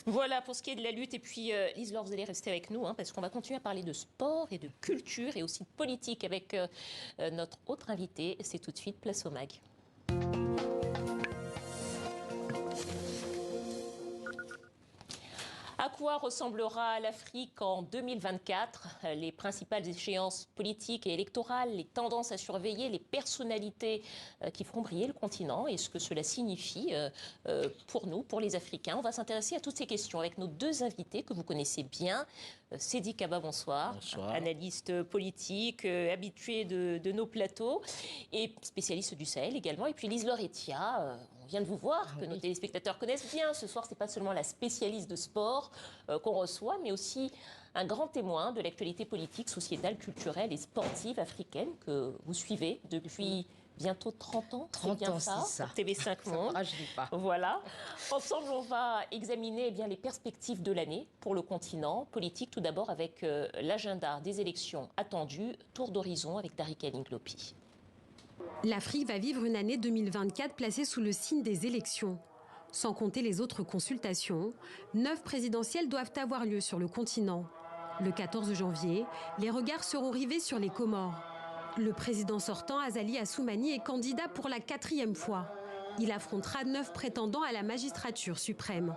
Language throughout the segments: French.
Voilà pour ce qui est de la lutte. Et puis, Lise-Laure, vous allez rester avec nous, hein, parce qu'on va continuer à parler de sport et de culture et aussi de politique avec notre autre invité. C'est tout de suite Place au MAG. À quoi ressemblera l'Afrique en 2024? Les principales échéances politiques et électorales, les tendances à surveiller, les personnalités qui feront briller le continent et ce que cela signifie pour nous, pour les Africains. On va s'intéresser à toutes ces questions avec nos deux invités que vous connaissez bien. Seydi Kaba, bonsoir. Bonsoir. Analyste politique, habitué de nos plateaux et spécialiste du Sahel également. Et puis Lise-Laure Etia, on vient de vous voir, que nos téléspectateurs connaissent bien. Ce soir, ce n'est pas seulement la spécialiste de sport qu'on reçoit, mais aussi un grand témoin de l'actualité politique, sociétale, culturelle et sportive africaine que vous suivez depuis bientôt 30 ans. 30 ans, c'est ça. Pour TV5 Monde. Je dis pas. Voilà. Ensemble, on va examiner les perspectives de l'année pour le continent politique. Tout d'abord avec l'agenda des élections attendues. Tour d'horizon avec Darik El-Inglopi. L'Afrique va vivre une année 2024 placée sous le signe des élections. Sans compter les autres consultations, 9 présidentielles doivent avoir lieu sur le continent. Le 14 janvier, les regards seront rivés sur les Comores. Le président sortant, Azali Assoumani, est candidat pour la 4e fois. Il affrontera 9 prétendants à la magistrature suprême.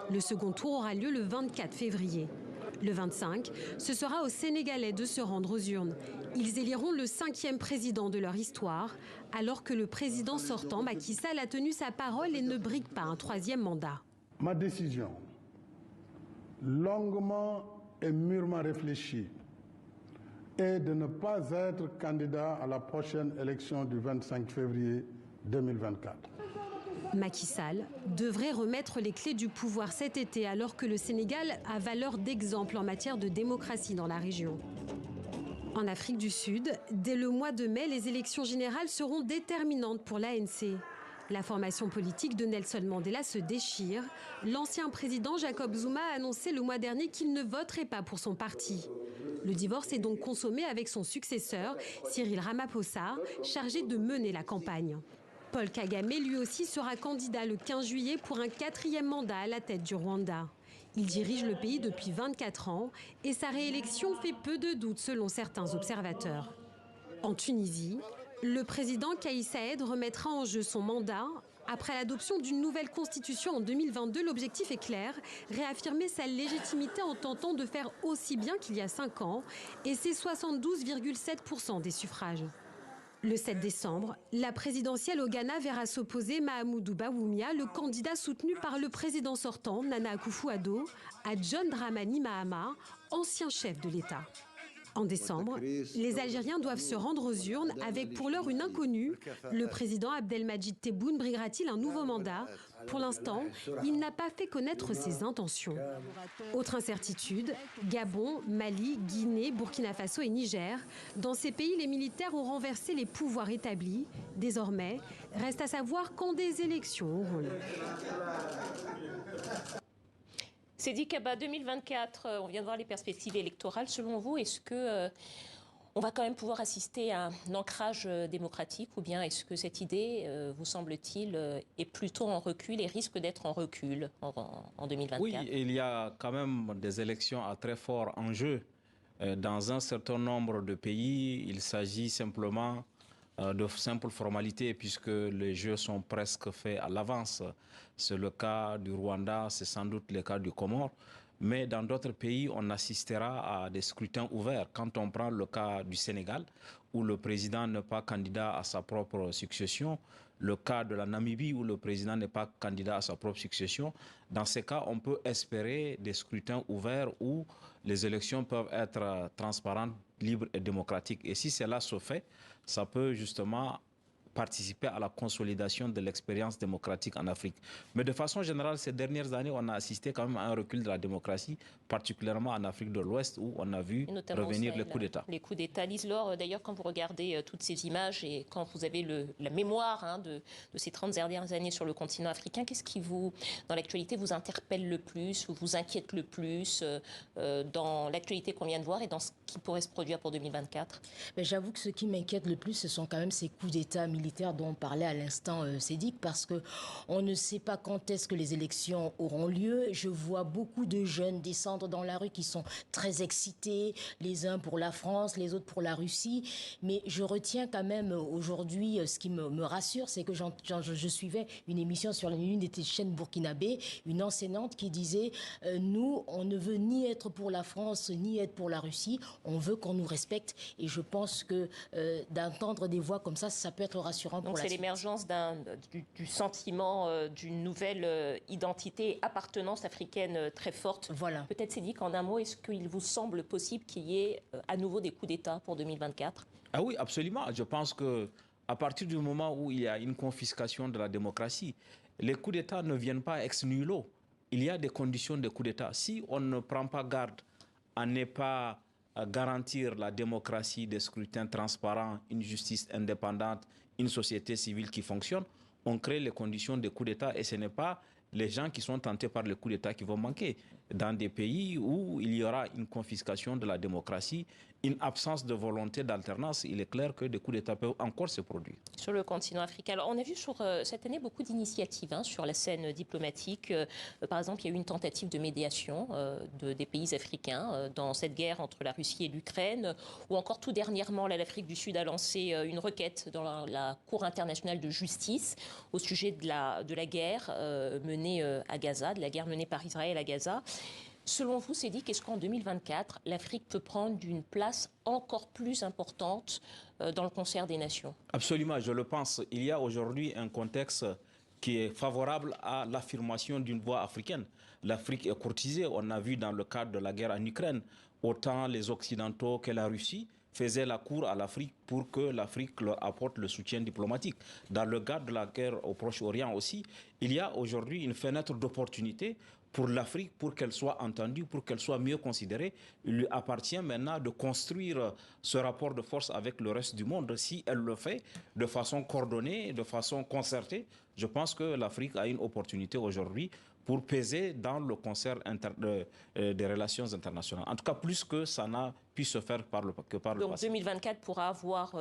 Le second tour aura lieu le 24 février. Le 25, ce sera aux Sénégalais de se rendre aux urnes. Ils éliront le 5e président de leur histoire, alors que le président sortant, Macky Sall, a tenu sa parole et ne brigue pas un 3e mandat. Ma décision, longuement et mûrement réfléchie, est de ne pas être candidat à la prochaine élection du 25 février 2024. Macky Sall devrait remettre les clés du pouvoir cet été alors que le Sénégal a valeur d'exemple en matière de démocratie dans la région. En Afrique du Sud, dès le mois de mai, les élections générales seront déterminantes pour l'ANC. La formation politique de Nelson Mandela se déchire. L'ancien président Jacob Zuma a annoncé le mois dernier qu'il ne voterait pas pour son parti. Le divorce est donc consommé avec son successeur, Cyril Ramaphosa, chargé de mener la campagne. Paul Kagame, lui aussi, sera candidat le 15 juillet pour un 4e mandat à la tête du Rwanda. Il dirige le pays depuis 24 ans et sa réélection fait peu de doute selon certains observateurs. En Tunisie, le président Kais Saied remettra en jeu son mandat. Après l'adoption d'une nouvelle constitution en 2022, l'objectif est clair, réaffirmer sa légitimité en tentant de faire aussi bien qu'il y a 5 ans, et c'est 72,7% des suffrages. Le 7 décembre, la présidentielle au Ghana verra s'opposer Mahamoudou Bawumia, le candidat soutenu par le président sortant, Nana Akufo-Addo, à John Dramani Mahama, ancien chef de l'État. En décembre, les Algériens doivent se rendre aux urnes avec pour l'heure une inconnue. Le président Abdelmadjid Tebboune briguera-t-il un nouveau mandat? Pour l'instant, il n'a pas fait connaître ses intentions. Autre incertitude, Gabon, Mali, Guinée, Burkina Faso et Niger. Dans ces pays, les militaires ont renversé les pouvoirs établis. Désormais, reste à savoir quand des élections auront lieu. Seydi Kaba, 2024, on vient de voir les perspectives électorales. Selon vous, est-ce que on va quand même pouvoir assister à un ancrage démocratique ou bien est-ce que cette idée, vous semble-t-il, est plutôt en recul et risque d'être en recul en 2024? Oui, il y a quand même des élections à très fort enjeu. Dans un certain nombre de pays, il s'agit simplement de simples formalités puisque les jeux sont presque faits à l'avance. C'est le cas du Rwanda, c'est sans doute le cas du Comore. Mais dans d'autres pays, on assistera à des scrutins ouverts. Quand on prend le cas du Sénégal, où le président n'est pas candidat à sa propre succession, le cas de la Namibie, où le président n'est pas candidat à sa propre succession, dans ces cas, on peut espérer des scrutins ouverts où les élections peuvent être transparentes, libres et démocratiques. Et si cela se fait, ça peut justement participer à la consolidation de l'expérience démocratique en Afrique. Mais de façon générale, ces dernières années, on a assisté quand même à un recul de la démocratie, particulièrement en Afrique de l'Ouest, où on a vu revenir les coups d'État. Les coups d'État. Lise-Laure, d'ailleurs, quand vous regardez toutes ces images et quand vous avez la mémoire de ces 30 dernières années sur le continent africain, qu'est-ce qui vous, dans l'actualité, vous interpelle le plus ou vous inquiète le plus dans l'actualité qu'on vient de voir et dans ce qui pourrait se produire pour 2024? J'avoue que ce qui m'inquiète le plus, ce sont quand même ces coups d'État militaires militaire dont parlait à l'instant Sédic, parce qu'on ne sait pas quand est-ce que les élections auront lieu. Je vois beaucoup de jeunes descendre dans la rue qui sont très excités, les uns pour la France, les autres pour la Russie. Mais je retiens quand même aujourd'hui, ce qui me rassure, c'est que je suivais une émission sur l'une des chaînes burkinabé, une enseignante qui disait nous, on ne veut ni être pour la France, ni être pour la Russie, on veut qu'on nous respecte. Et je pense que d'entendre des voix comme ça peut être rassurant pour la suite. Donc c'est l'émergence du sentiment d'une nouvelle identité, appartenance africaine très forte. Voilà. Peut-être Sédic, en un mot, est-ce qu'il vous semble possible qu'il y ait à nouveau des coups d'État pour 2024 ? Ah oui, absolument. Je pense que à partir du moment où il y a une confiscation de la démocratie, les coups d'État ne viennent pas ex nihilo. Il y a des conditions de coups d'État. Si on ne prend pas garde à ne pas garantir la démocratie, des scrutins transparents, une justice indépendante, une société civile qui fonctionne, on crée les conditions de coups d'État et ce n'est pas les gens qui sont tentés par le coup d'État qui vont manquer. Dans des pays où il y aura une confiscation de la démocratie, une absence de volonté d'alternance, il est clair que des coups d'État peuvent encore se produire. Sur le continent africain, alors on a vu cette année beaucoup d'initiatives sur la scène diplomatique. Par exemple, il y a eu une tentative de médiation des pays africains dans cette guerre entre la Russie et l'Ukraine, ou encore tout dernièrement, l'Afrique du Sud a lancé une requête dans la Cour internationale de justice au sujet de la guerre menée à Gaza, de la guerre menée par Israël à Gaza. Selon vous, Sédic, est-ce qu'en 2024, l'Afrique peut prendre une place encore plus importante dans le concert des nations? Absolument, je le pense. Il y a aujourd'hui un contexte qui est favorable à l'affirmation d'une voix africaine. L'Afrique est courtisée. On a vu dans le cadre de la guerre en Ukraine, autant les Occidentaux que la Russie faisaient la cour à l'Afrique pour que l'Afrique leur apporte le soutien diplomatique. Dans le cadre de la guerre au Proche-Orient aussi, il y a aujourd'hui une fenêtre d'opportunité pour l'Afrique, pour qu'elle soit entendue, pour qu'elle soit mieux considérée. Il lui appartient maintenant de construire ce rapport de force avec le reste du monde. Si elle le fait de façon coordonnée, de façon concertée, je pense que l'Afrique a une opportunité aujourd'hui pour peser dans le concert des relations internationales. En tout cas, plus que ça n'a pu se faire par le passé. Donc 2024 pourra avoir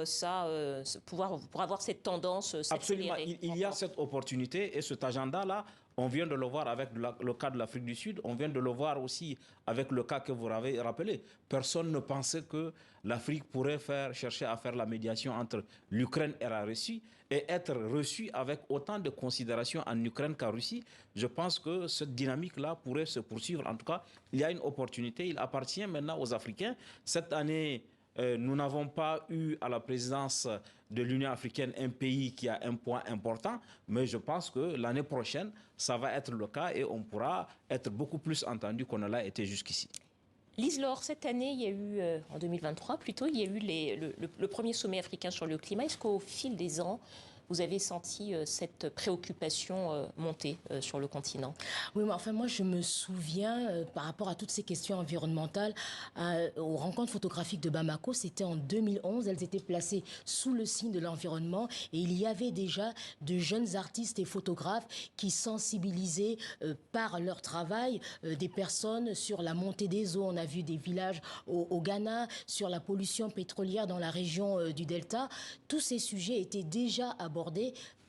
pourra avoir cette tendance s'accélérer. Absolument, il y a cette opportunité et cet agenda-là, on vient de le voir avec le cas de l'Afrique du Sud, on vient de le voir aussi avec le cas que vous avez rappelé. Personne ne pensait que l'Afrique pourrait chercher à faire la médiation entre l'Ukraine et la Russie et être reçue avec autant de considération en Ukraine qu'en Russie. Je pense que cette dynamique-là pourrait se poursuivre. En tout cas, il y a une opportunité. Il appartient maintenant aux Africains. Cette année, nous n'avons pas eu à la présidence de l'Union africaine un pays qui a un point important, mais je pense que l'année prochaine, ça va être le cas et on pourra être beaucoup plus entendu qu'on ne l'a été jusqu'ici. Lise Laure, cette année, il y a eu, en 2023 plutôt, il y a eu le premier sommet africain sur le climat. Est-ce qu'au fil des ans, vous avez senti cette préoccupation monter sur le continent? Oui, mais enfin, moi, je me souviens, par rapport à toutes ces questions environnementales, aux rencontres photographiques de Bamako, c'était en 2011. Elles étaient placées sous le signe de l'environnement et il y avait déjà de jeunes artistes et photographes qui sensibilisaient par leur travail des personnes sur la montée des eaux. On a vu des villages au Ghana, sur la pollution pétrolière dans la région du Delta. Tous ces sujets étaient déjà abordés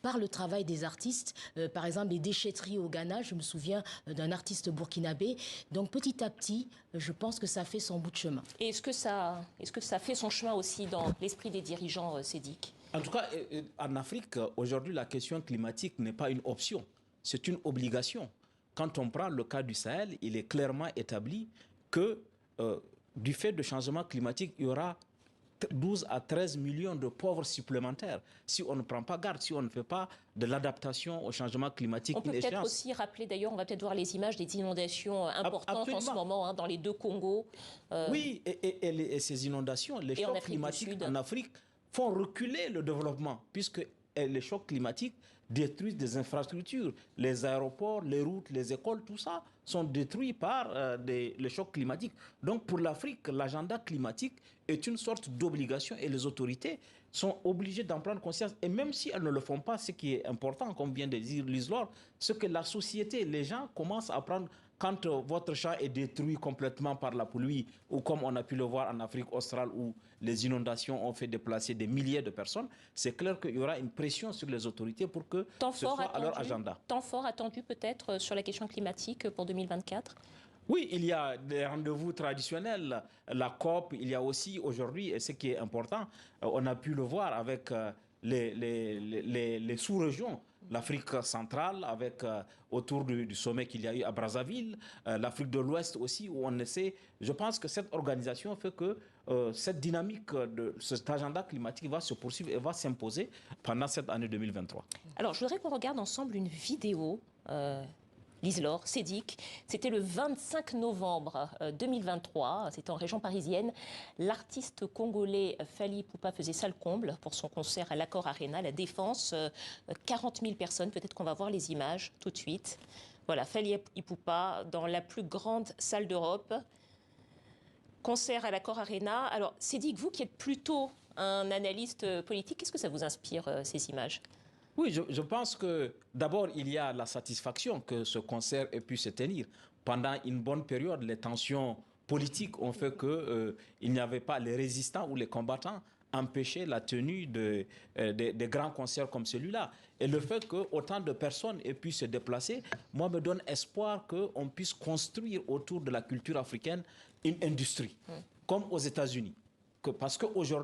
par le travail des artistes. Par exemple, les déchetteries au Ghana, je me souviens d'un artiste burkinabé. Donc petit à petit, je pense que ça fait son bout de chemin. Et est-ce que ça fait son chemin aussi dans l'esprit des dirigeants, Sédic? En tout cas, en Afrique, aujourd'hui, la question climatique n'est pas une option, c'est une obligation. Quand on prend le cas du Sahel, il est clairement établi que du fait du changement climatique, il y aura 12 à 13 millions de pauvres supplémentaires. Si on ne prend pas garde, si on ne fait pas de l'adaptation au changement climatique. On peut peut-être aussi rappeler, d'ailleurs, on va peut-être voir les images des inondations importantes Absolument. En ce moment dans les deux Congos. Oui, et ces inondations, les chocs climatiques en Afrique font reculer le développement, puisque les chocs climatiques détruisent des infrastructures. Les aéroports, les routes, les écoles, tout ça sont détruits par les chocs climatiques. Donc pour l'Afrique, l'agenda climatique est une sorte d'obligation et les autorités sont obligées d'en prendre conscience. Et même si elles ne le font pas, ce qui est important, comme vient de dire Lise Laure, c'est que la société, les gens commencent à prendre quand votre champ est détruit complètement par la pluie, ou comme on a pu le voir en Afrique australe où les inondations ont fait déplacer des milliers de personnes, c'est clair qu'il y aura une pression sur les autorités pour que ce soit à leur agenda. Temps fort attendu peut-être sur la question climatique pour 2024 ? Oui, il y a des rendez-vous traditionnels, la COP, il y a aussi aujourd'hui, et ce qui est important, on a pu le voir avec les sous-régions, l'Afrique centrale, avec autour du sommet qu'il y a eu à Brazzaville, l'Afrique de l'Ouest aussi, où on essaie. Je pense que cette organisation fait que cette dynamique de cet agenda climatique va se poursuivre et va s'imposer pendant cette année 2023. Alors, je voudrais qu'on regarde ensemble une vidéo. Liselore, Sédic, c'était le 25 novembre 2023, c'était en région parisienne. L'artiste congolais Fally Ipupa faisait salle comble pour son concert à l'Accor Arena, La Défense. 40 000 personnes, peut-être qu'on va voir les images tout de suite. Voilà, Fally Ipupa dans la plus grande salle d'Europe. Concert à l'Accor Arena. Alors, Sédic, vous qui êtes plutôt un analyste politique, qu'est-ce que ça vous inspire, ces images ? Oui, je pense que d'abord, il y a la satisfaction que ce concert ait pu se tenir. Pendant une bonne période, les tensions politiques ont fait qu'il n'y avait pas les résistants ou les combattants empêcher la tenue des grands concerts comme celui-là. Et le fait que autant de personnes aient pu se déplacer, moi, me donne espoir qu'on puisse construire autour de la culture africaine une industrie, comme aux États-Unis. Parce qu'aujourd'hui,